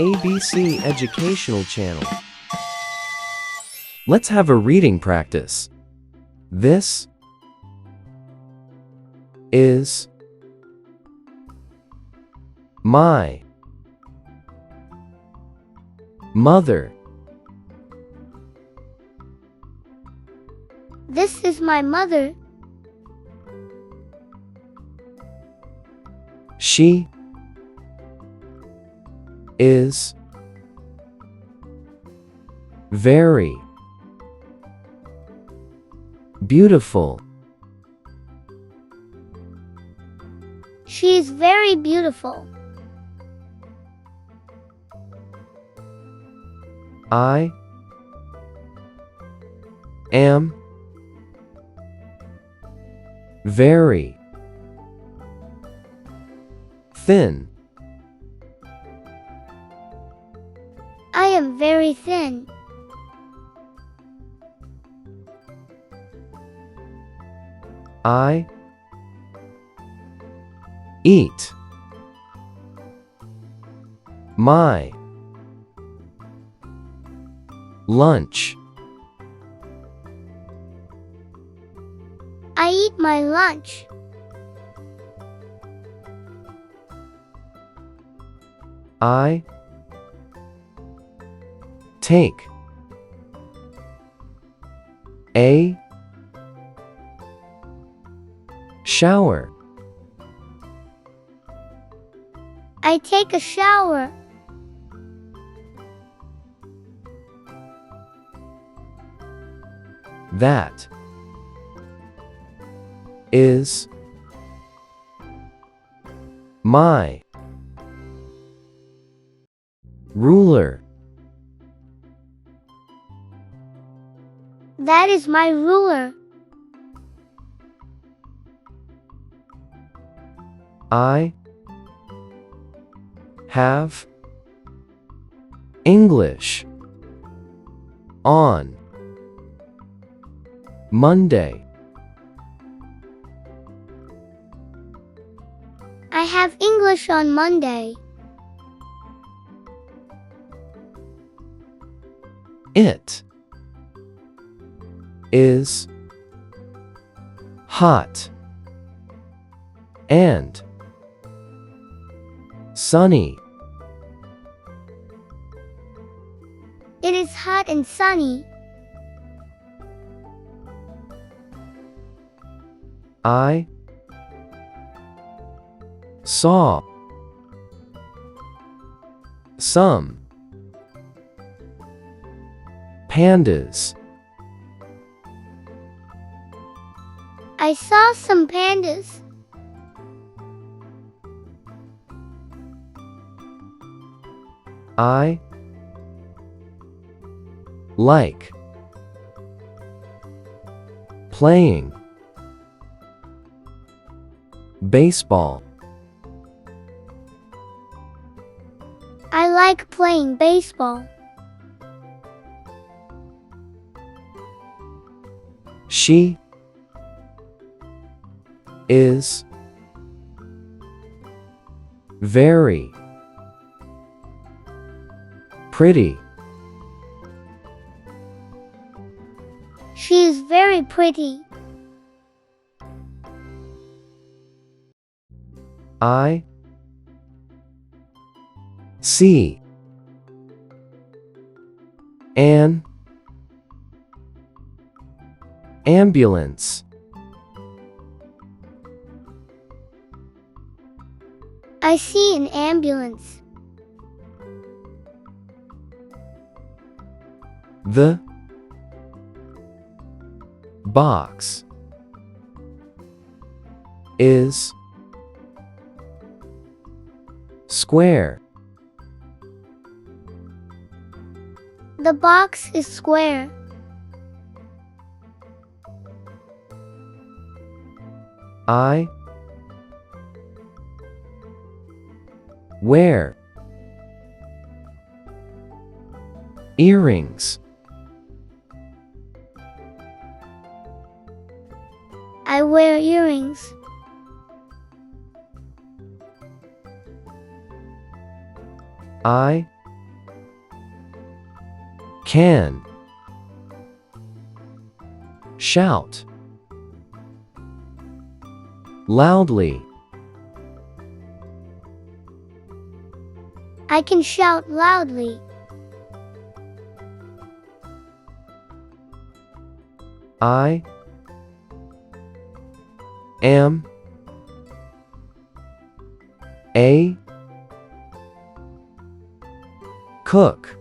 ABC Educational Channel. Let's have a reading practice. This is my mother. This is my mother. She is very beautiful. She is very beautiful. I am very thin. I am very thin. I eat my lunch. I eat my lunch. I take a shower. I take a shower. That is my ruler. That is my ruler. I have English on Monday. I have English on Monday. It is hot and sunny. It is hot and sunny. I saw some pandas. I saw some pandas. I like playing baseball. I like playing baseball. She is very pretty. She is very pretty. I see an ambulance. I see an ambulance. The box is square. The box is square. I wear earrings. I wear earrings. I can, shout, loudly, I can shout loudly. I am a cook.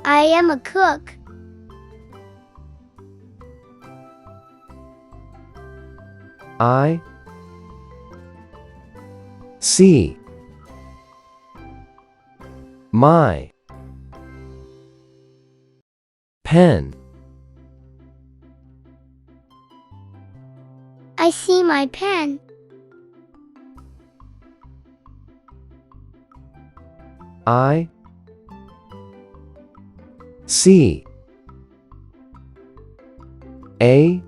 I am a cook. I see my pen. I see my pen. I see a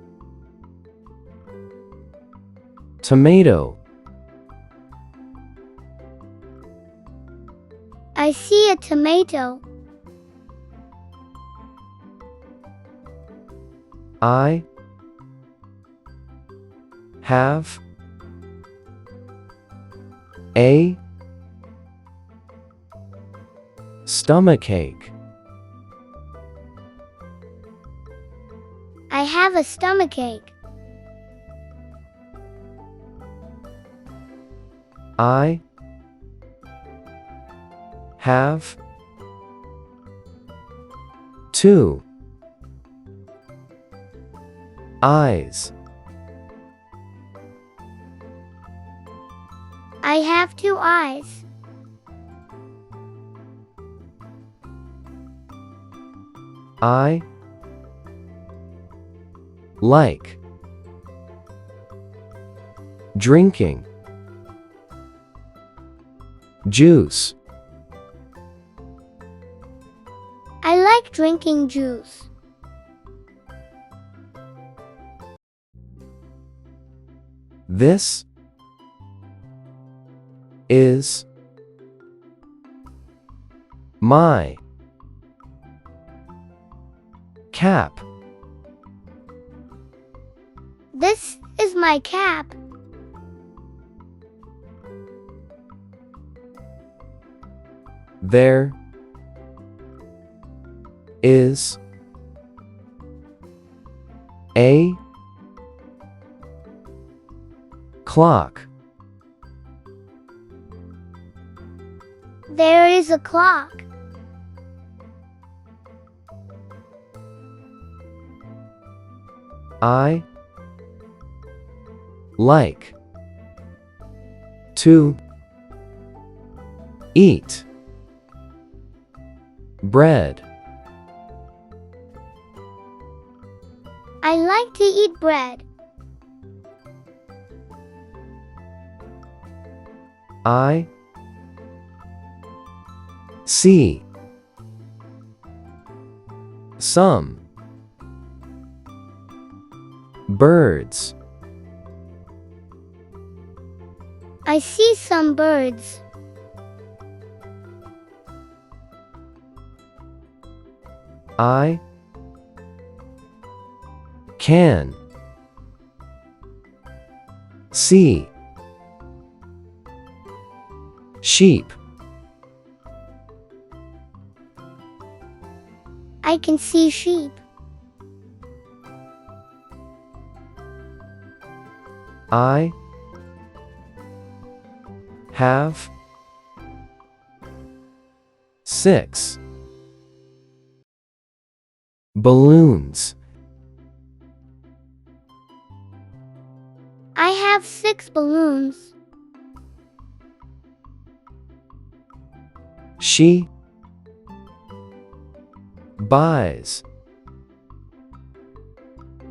tomato. I see a tomato. I have a stomachache. I have a stomachache. I have two eyes. I have two eyes. I like drinking juice. I like drinking juice. This is my cap. This is my cap. There is a clock. There is a clock. I like to eat bread. I like to eat bread. I see some birds. I see some birds. I can see sheep. I can see sheep. I have 6 balloons. I have 6 balloons. She buys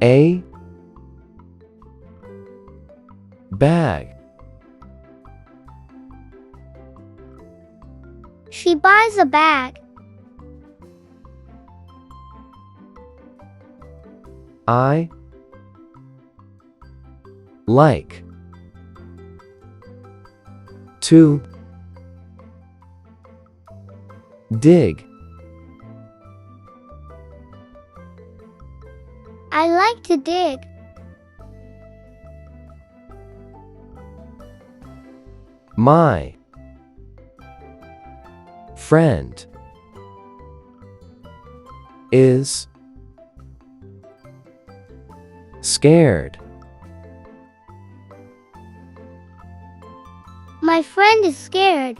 a bag. She buys a bag. I like to Dig. I like to dig. My friend is scared. My friend is scared.